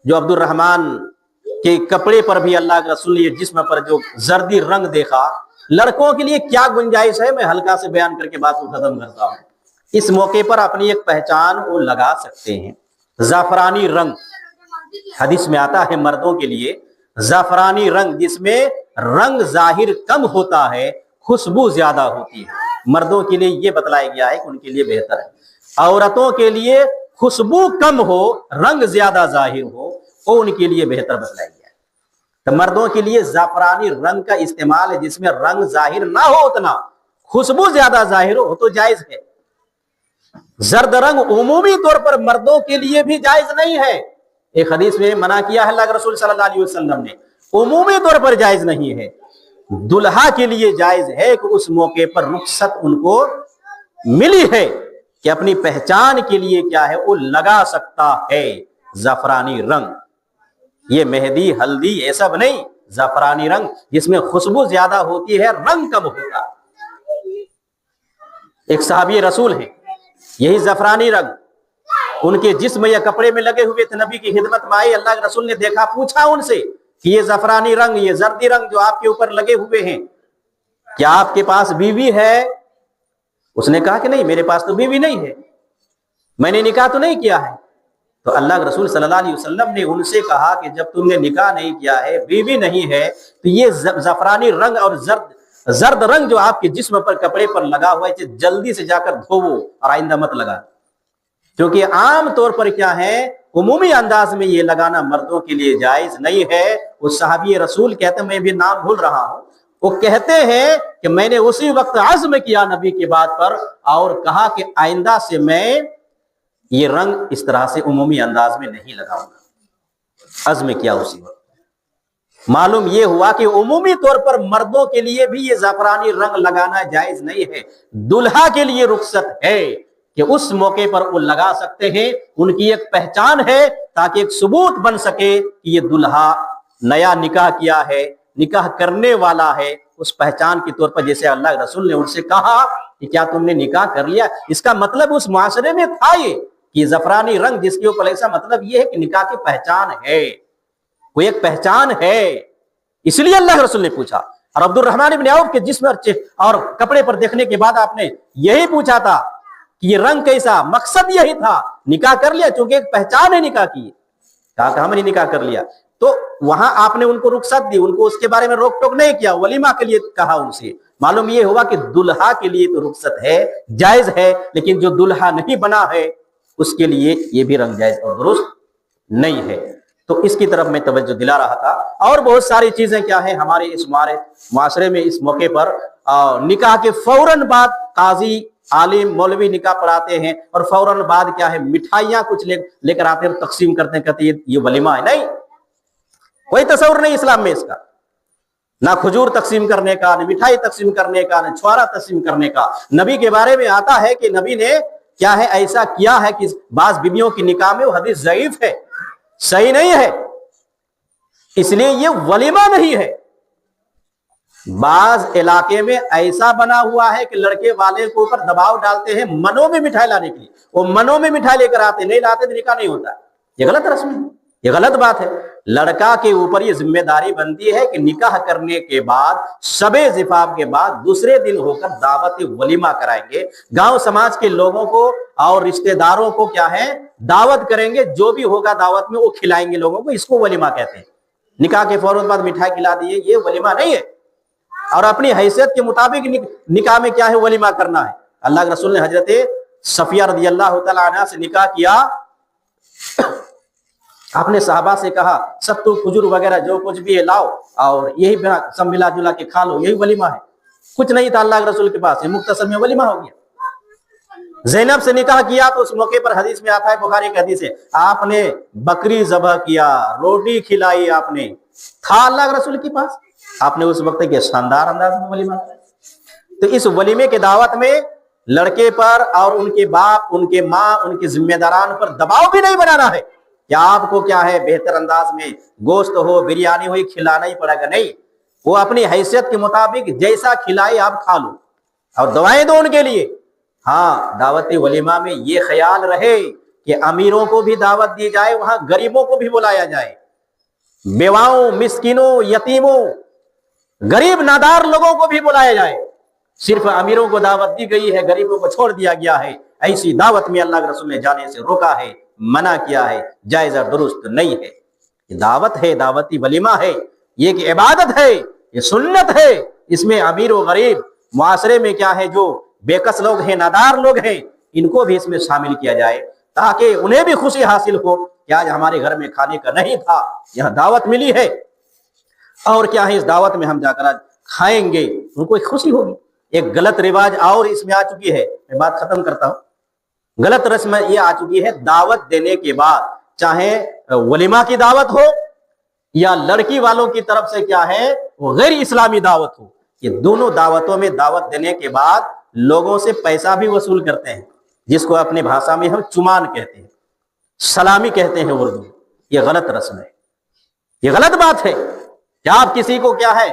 جو عبد الرحمن کے کپڑے پر بھی اللہ کے رسول نے جسم پر جو زردی رنگ دیکھا، لڑکوں کے لیے کیا گنجائش ہے، میں ہلکا سے بیان کر کے بات کو ختم کرتا ہوں۔ اس موقع پر اپنی ایک پہچان وہ لگا سکتے ہیں۔ زعفرانی رنگ حدیث میں آتا ہے مردوں کے لیے، زعفرانی رنگ جس میں رنگ ظاہر کم ہوتا ہے، خوشبو زیادہ ہوتی ہے، مردوں کے لیے یہ بتلایا گیا ہے کہ ان کے لیے بہتر ہے۔ عورتوں کے لیے خوشبو کم ہو، رنگ زیادہ ظاہر ہو، وہ ان کے لیے بہتر بتلایا گیا ہے۔ تو مردوں کے لیے زعفرانی رنگ کا استعمال ہے جس میں رنگ ظاہر نہ ہو، اتنا خوشبو زیادہ ظاہر ہو تو جائز ہے۔ زرد رنگ عمومی طور پر مردوں کے لیے بھی جائز نہیں ہے، ایک حدیث میں منع کیا ہے اللہ کے رسول صلی اللہ علیہ وسلم نے، عمومی طور پر جائز نہیں ہے۔ دلہا کے لیے جائز ہے کہ اس موقع پر رخصت ان کو ملی ہے کہ اپنی پہچان کے لیے کیا ہے وہ لگا سکتا ہے زعفرانی رنگ۔ یہ مہندی ہلدی یہ سب نہیں، زعفرانی رنگ جس میں خوشبو زیادہ ہوتی ہے، رنگ کم ہوتا۔ ایک صحابی رسول ہیں، یہی زعفرانی رنگ ان کے جسم یا کپڑے میں لگے ہوئے تھے، نبی کی خدمت میں آئے، اللہ کے رسول نے دیکھا، پوچھا ان سے کہ یہ زعفرانی رنگ، یہ زردی رنگ جو آپ کے اوپر لگے ہوئے ہیں، کیا آپ کے پاس بیوی ہے؟ اس نے کہا کہ نہیں، میرے پاس تو بیوی نہیں ہے، میں نے نکاح تو نہیں کیا ہے۔ تو اللہ کے رسول صلی اللہ علیہ وسلم نے ان سے کہا کہ جب تم نے نکاح نہیں کیا ہے، بیوی نہیں ہے، تو یہ زعفرانی رنگ اور زرد رنگ جو آپ کے جسم پر کپڑے پر لگا ہوا ہے، جلدی سے جا کر دھوو اور آئندہ مت لگا، کیونکہ عام طور پر کیا ہے عمومی انداز میں یہ لگانا مردوں کے لیے جائز نہیں ہے۔ وہ صحابی رسول کہتے ہیں، میں بھی نام بھول رہا ہوں، وہ کہتے ہیں کہ میں نے اسی وقت عزم کیا نبی کی بات پر اور کہا کہ آئندہ سے میں یہ رنگ اس طرح سے عمومی انداز میں نہیں لگاؤں گا، عزم کیا اسی وقت۔ معلوم یہ ہوا کہ عمومی طور پر مردوں کے لیے بھی یہ زعفرانی رنگ لگانا جائز نہیں ہے، دلہا کے لیے رخصت ہے کہ اس موقع پر وہ لگا سکتے ہیں، ان کی ایک پہچان ہے تاکہ ایک ثبوت بن سکے کہ یہ دلہا نیا نکاح کیا ہے، نکاح کرنے والا ہے، اس پہچان کے طور پر۔ جیسے اللہ کے رسول نے ان سے کہا کہ کیا تم نے نکاح کر لیا، اس کا مطلب اس معاشرے میں تھا یہ کہ زعفرانی رنگ جس کے اوپر، ایسا مطلب یہ ہے کہ نکاح کی پہچان ہے، کوئی ایک پہچان ہے، اس لیے اللہ کے رسول نے پوچھا۔ اور عبد الرحمن بن عوف کے جسم اور کپڑے پر دیکھنے کے بعد آپ نے یہی پوچھا تھا کہ یہ رنگ کیسا، مقصد یہی تھا، نکاح کر لیا، چونکہ ایک پہچان ہے نکاح کی، کہا کہ ہم نے نکاح کر لیا۔ تو وہاں آپ نے ان کو رخصت دی، ان کو اس کے بارے میں روک ٹوک نہیں کیا، ولیمہ کے لیے کہا ان سے۔ معلوم یہ ہوا کہ دلہا کے لیے تو رخصت ہے، جائز ہے، لیکن جو دلہا نہیں بنا ہے اس کے لیے یہ بھی رنگ جائز اور درست نہیں ہے۔ تو اس کی طرف میں توجہ دلا رہا تھا۔ اور بہت ساری چیزیں کیا ہیں ہمارے اس معاشرے میں اس موقع پر، نکاح کے فوراً بعد قاضی عالم مولوی نکاح پڑھاتے ہیں اور فوراً بعد کیا ہے مٹھائیاں کچھ لے کر آتے ہیں، تقسیم کرتے ہیں، کہتے ہیں یہ ولیمہ ہے۔ نہیں، کوئی تصور نہیں اسلام میں اس کا، نہ کھجور تقسیم کرنے کا، نہ مٹھائی تقسیم کرنے کا، نہ چھوارا تقسیم کرنے کا۔ نبی کے بارے میں آتا ہے کہ نبی نے کیا ہے ایسا کیا ہے کہ بعض بیویوں کی نکاح میں وہ حدیث ضعیف ہے، صحیح نہیں ہے، اس لیے یہ ولیمہ نہیں ہے۔ بعض علاقے میں ایسا بنا ہوا ہے کہ لڑکے والے کو اوپر دباؤ ڈالتے ہیں منوں میں مٹھائی لانے کے لیے، وہ منوں میں مٹھائی لے کر آتے، نہیں لاتے تو نکاح نہیں ہوتا۔ یہ غلط رسم ہے، یہ غلط بات ہے۔ لڑکا کے اوپر یہ ذمہ داری بنتی ہے کہ نکاح کرنے کے بعد، شب زفاف کے بعد دوسرے دن ہو کر دعوت ولیمہ کرائیں گے، گاؤں سماج کے لوگوں کو اور رشتہ داروں کو کیا ہے دعوت کریں گے، جو بھی ہوگا دعوت میں وہ کھلائیں گے لوگوں کو، اس کو ولیمہ کہتے ہیں۔ نکاح کے فوراً بعد مٹھائی کھلا دیے، یہ ولیمہ نہیں ہے. اور اپنی حیثیت کے مطابق نکاح میں کیا ہے، ولیمہ کرنا ہے. اللہ کے رسول نے حضرت صفیہ رضی اللہ تعالی عنہ سے نکاح کیا. آپ نے صحابہ سے کہا ستو کھجور وغیرہ جو کچھ بھی ہے لاؤ اور یہی سب ملا جلا کے کھا لو، یہی ولیمہ ہے. کچھ نہیں تھا اللہ کے رسول کے پاس، مختصر میں ولیمہ ہو گیا. زینب سے نکاح کیا تو اس موقع پر حدیث میں آتا ہے، بخاری کی حدیث ہے، آپ نے بکری ذبح کیا، روٹی کھلائی، آپ نے تھا اللہ کے رسول کے پاس، آپ نے اس وقت کے شاندار انداز میں ولیمہ کیا. تو اس ولیمے کے دعوت میں لڑکے پر اور ان کے باپ، ان کے ماں، ان کے ذمہ داران پر دباؤ بھی نہیں بنانا ہے کہ آپ کو کیا ہے بہتر انداز میں گوشت ہو، بریانی ہوئی کھلانا ہی پڑے گا. نہیں، وہ اپنی حیثیت کے مطابق جیسا کھلائے آپ کھا لو اور دعائیں دو ان کے لیے. ہاں، دعوت ولیمہ میں یہ خیال رہے کہ امیروں کو بھی دعوت دی جائے، وہاں غریبوں کو بھی بلایا جائے، بیواؤں، مسکینوں، یتیموں، غریب نادار لوگوں کو بھی بلایا جائے. صرف امیروں کو دعوت دی گئی ہے، غریبوں کو چھوڑ دیا گیا ہے. ایسی دعوت میں اللہ کے رسول نے جانے سے روکا ہے، منع کیا ہے، جائز اور درست نہیں ہے. یہ دعوت ہے، دعوتی ولیمہ ہے، یہ ایک عبادت ہے، یہ سنت ہے. اس میں امیر و غریب، معاشرے میں کیا ہے جو بے کس لوگ ہیں، نادار لوگ ہیں، ان کو بھی اس میں شامل کیا جائے تاکہ انہیں بھی خوشی حاصل ہو کہ آج ہمارے گھر میں کھانے کا نہیں تھا، یہاں دعوت ملی ہے اور کیا ہے اس دعوت میں ہم جا کر آج کھائیں گے، ان کو ایک خوشی ہوگی. ایک غلط رواج اور اس میں آ چکی ہے، میں بات ختم کرتا ہوں. غلط رسم یہ آ چکی ہے، دعوت دینے کے بعد چاہے ولیمہ کی دعوت ہو یا لڑکی والوں کی طرف سے کیا ہے وہ غیر اسلامی دعوت ہو، یہ دونوں دعوتوں میں دعوت دینے کے بعد لوگوں سے پیسہ بھی وصول کرتے ہیں، جس کو اپنے بھاشا میں ہم چمان کہتے ہیں، سلامی کہتے ہیں اردو. یہ غلط رسم ہے، یہ غلط بات ہے کہ آپ کسی کو کیا ہے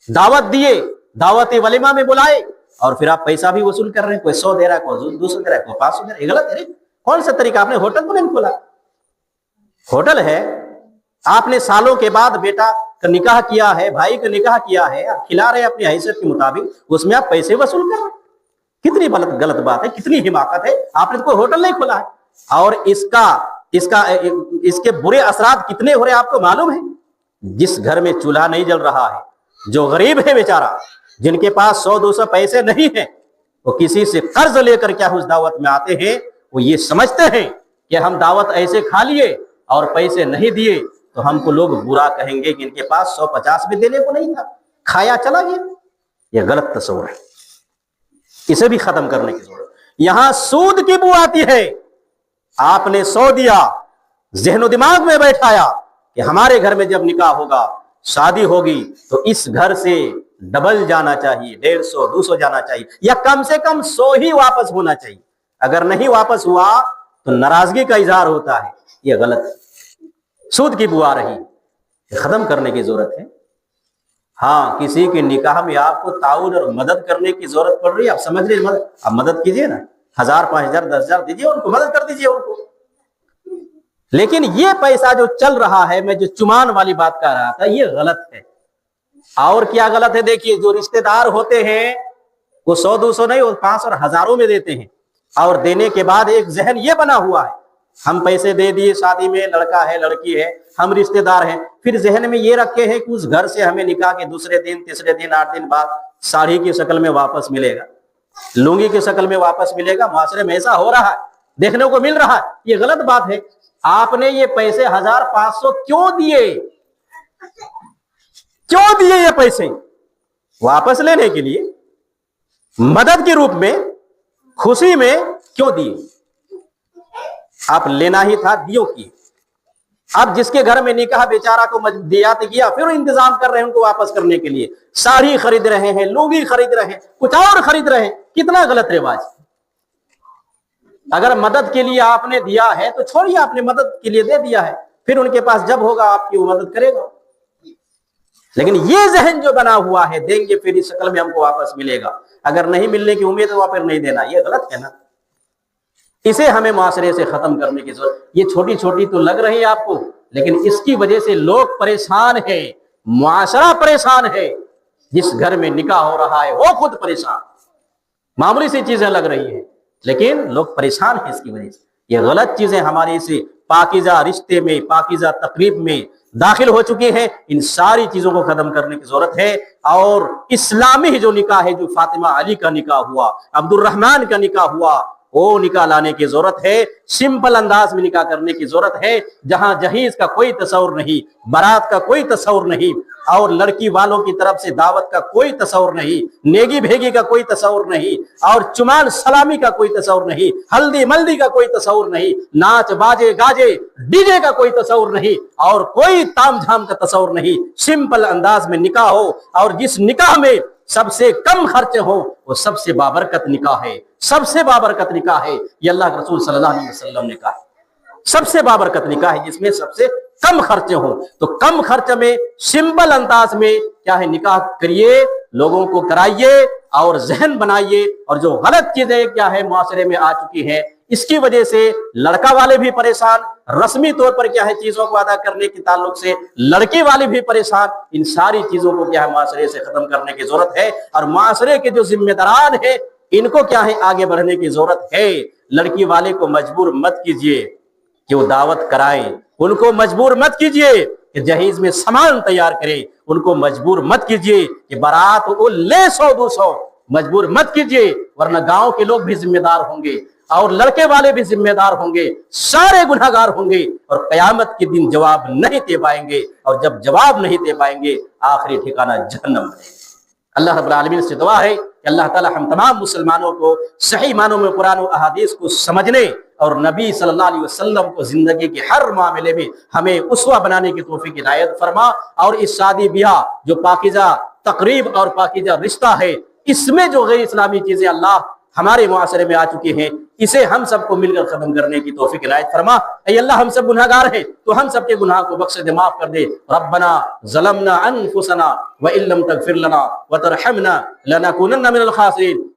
دعوت دیے، دعوت ولیمہ میں بلائے اور پھر آپ پیسہ بھی وصول کر رہے ہیں. کوئی 100 دے رہا ہے، کوئی 200 دے رہا ہے، کوئی 500 دے رہا ہے. یہ غلط ہے. کون سا طریقہ؟ آپ نے ہوٹل تو نہیں کھولا، ہوٹل ہے. آپ نے سالوں کے بعد بیٹا کا نکاح کیا ہے، بھائی کا نکاح کیا ہے، آپ کھلا رہے ہیں اپنی حیثیت کے مطابق، اس میں آپ پیسے وصول کر رہے ہیں. کتنی غلط بات ہے، کتنی حماقت ہے. آپ نے تو کوئی ہوٹل نہیں کھولا ہے. اور اس کے برے اثرات کتنے ہو رہے ہیں آپ کو معلوم ہے. جس گھر میں چولہا نہیں جل رہا ہے، جو غریب ہے بیچارہ، جن کے پاس 100-200 پیسے نہیں ہیں، وہ کسی سے قرض لے کر کیا اس دعوت میں آتے ہیں. وہ یہ سمجھتے ہیں کہ ہم دعوت ایسے کھا لیے اور پیسے نہیں دیے تو ہم کو لوگ برا کہیں گے کہ ان کے پاس 150 بھی دینے کو نہیں تھا، کھایا چلا گیا. یہ غلط تصور ہے، اسے بھی ختم کرنے کی ضرورت. یہاں سود کی بو آتی ہے. آپ نے 100 دیا، ذہن و دماغ میں بیٹھایا کہ ہمارے گھر میں جب نکاح ہوگا، شادی ہوگی تو اس گھر سے ڈبل جانا چاہیے، 150-200 جانا چاہیے، یا کم سے کم 100 ہی واپس ہونا چاہیے. اگر نہیں واپس ہوا تو ناراضگی کا اظہار ہوتا ہے. یہ غلط ہے، سود کی بو آ رہی ہے، ختم کرنے کی ضرورت ہے. ہاں، کسی کے نکاح میں آپ کو تعاون اور مدد کرنے کی ضرورت پڑ رہی ہے، آپ سمجھ رہے ہیں، آپ مدد کیجئے نا، 1000 5000 10,000 دیجئے، ان کو مدد کر دیجئے ان کو. لیکن یہ پیسہ جو چل رہا ہے، میں جو چمان والی بات کہہ رہا تھا، یہ غلط ہے. اور کیا غلط ہے؟ دیکھیے، جو رشتہ دار ہوتے ہیں وہ 100-200 نہیں، وہ 500 اور ہزاروں میں دیتے ہیں، اور دینے کے بعد ایک ذہن یہ بنا ہوا ہے، ہم پیسے دے دیے شادی میں، لڑکا ہے لڑکی ہے، ہم رشتہ دار ہیں. پھر ذہن میں یہ رکھے ہیں کہ اس گھر سے ہمیں نکاح کے دوسرے دن، تیسرے دن، 8 دن بعد ساڑھی کی شکل میں واپس ملے گا، لنگی کی شکل میں واپس ملے گا. معاشرے میں ایسا ہو رہا ہے، دیکھنے کو مل رہا ہے. یہ غلط بات ہے. آپ نے یہ پیسے 1500 کیوں دیے؟ کیوں دیے یہ پیسے؟ واپس لینے کے لیے، مدد کے روپ میں، خوشی میں کیوں دیے؟ آپ لینا ہی تھا، دیو کی. اب جس کے گھر میں نکاح بیچارہ کو دیات کیا، پھر انتظام کر رہے ہیں ان کو واپس کرنے کے لیے، ساڑھی خرید رہے ہیں، لنگی خرید رہے ہیں، کچھ اور خرید رہے ہیں. کتنا غلط رواج. اگر مدد کے لیے آپ نے دیا ہے تو چھوڑیے، آپ نے مدد کے لیے دے دیا ہے، پھر ان کے پاس جب ہوگا آپ کی وہ مدد کرے گا. لیکن یہ ذہن جو بنا ہوا ہے، دیں گے پھر اس شکل میں ہم کو واپس ملے گا، اگر نہیں ملنے کی امید ہے تو پھر نہیں دینا، یہ غلط ہے نا. اسے ہمیں معاشرے سے ختم کرنے کی ضرورت. یہ چھوٹی چھوٹی تو لگ رہی ہے آپ کو، لیکن اس کی وجہ سے لوگ پریشان ہیں، معاشرہ پریشان ہے. جس گھر میں نکاح ہو رہا ہے وہ خود پریشان. معمولی سی چیزیں لگ رہی ہیں لیکن لوگ پریشان ہیں اس کی وجہ سے. یہ غلط چیزیں ہمارے اسے پاکیزہ رشتے میں، پاکیزہ تقریب میں داخل ہو چکی ہیں، ان ساری چیزوں کو ختم کرنے کی ضرورت ہے۔ اور اسلامی جو نکاح ہے، جو فاطمہ علی کا نکاح ہوا، عبد الرحمن کا نکاح ہوا، وہ نکاح لانے کی ضرورت ہے، سمپل انداز میں نکاح کرنے کی ضرورت ہے، جہاں جہیز کا کوئی تصور نہیں، بارات کا کوئی تصور نہیں، اور لڑکی والوں کی طرف سے دعوت کا کوئی تصور نہیں، نیگی بھیگی کا کوئی تصور نہیں، اور چمان سلامی کا کوئی تصور نہیں، ہلدی ملدی کا کوئی تصور نہیں، ناچ باجے گاجے ڈی جے کا کوئی تصور نہیں، اور کوئی تام جھام کا تصور نہیں۔ سمپل انداز میں نکاح ہو، اور جس نکاح میں سب سے کم خرچے ہوں وہ سب سے بابرکت نکاح ہے، سب سے بابرکت نکاح ہے۔ یہ اللہ کے رسول صلی اللہ علیہ وسلم نے کہا سب سے بابرکت نکاح ہے جس میں سب سے کم خرچے ہوں۔ تو کم خرچ میں سمپل انداز میں کیا ہے نکاح کریے، لوگوں کو کرائیے اور ذہن بنائیے۔ اور جو غلط چیزیں کیا ہے معاشرے میں آ چکی ہیں، اس کی وجہ سے لڑکا والے بھی پریشان، رسمی طور پر کیا ہے چیزوں کو ادا کرنے کے تعلق سے لڑکی والے بھی پریشان۔ ان ساری چیزوں کو کیا ہے معاشرے سے ختم کرنے کی ضرورت ہے، اور معاشرے کے جو ذمہ داران ہیں ان کو کیا ہے آگے بڑھنے کی ضرورت ہے۔ لڑکی والے کو مجبور مت کیجیے کہ وہ دعوت کرائیں، ان کو مجبور مت کیجیے کہ جہیز میں سامان تیار کرے، ان کو مجبور مت کیجیے کہ بارات وہ لے 100-200، مجبور مت کیجیے، ورنہ گاؤں کے لوگ بھی ذمہ دار ہوں گے اور لڑکے والے بھی ذمہ دار ہوں گے، سارے گنہگار ہوں گے، اور قیامت کے دن جواب نہیں دے پائیں گے، اور جب جواب نہیں دے پائیں گے آخری ٹھکانہ جہنم ہے۔ اللہ رب العالمین سے دعا ہے کہ اللہ تعالی ہم تمام مسلمانوں کو صحیح معنوں میں قرآن و احادیث کو سمجھنے اور نبی صلی اللہ علیہ وسلم کو زندگی کے ہر معاملے میں ہمیں اسوہ بنانے کی توفیق عنایت فرما۔ اور اس شادی بیاہ جو پاکیزہ تقریب اور پاکیزہ رشتہ ہے، اس میں جو غیر اسلامی چیزیں اللہ ہمارے معاشرے میں آ چکی ہیں، اسے ہم سب کو مل کر ختم کرنے کی توفیق عنایت فرما۔ اے اللہ ہم سب گناہگار ہیں تو ہم سب کے گناہ کو بخش دے، معاف کر دے۔ ربنا ظلمنا انفسنا وان لم تغفر لنا وترحمنا لنکونن من الخاسرین۔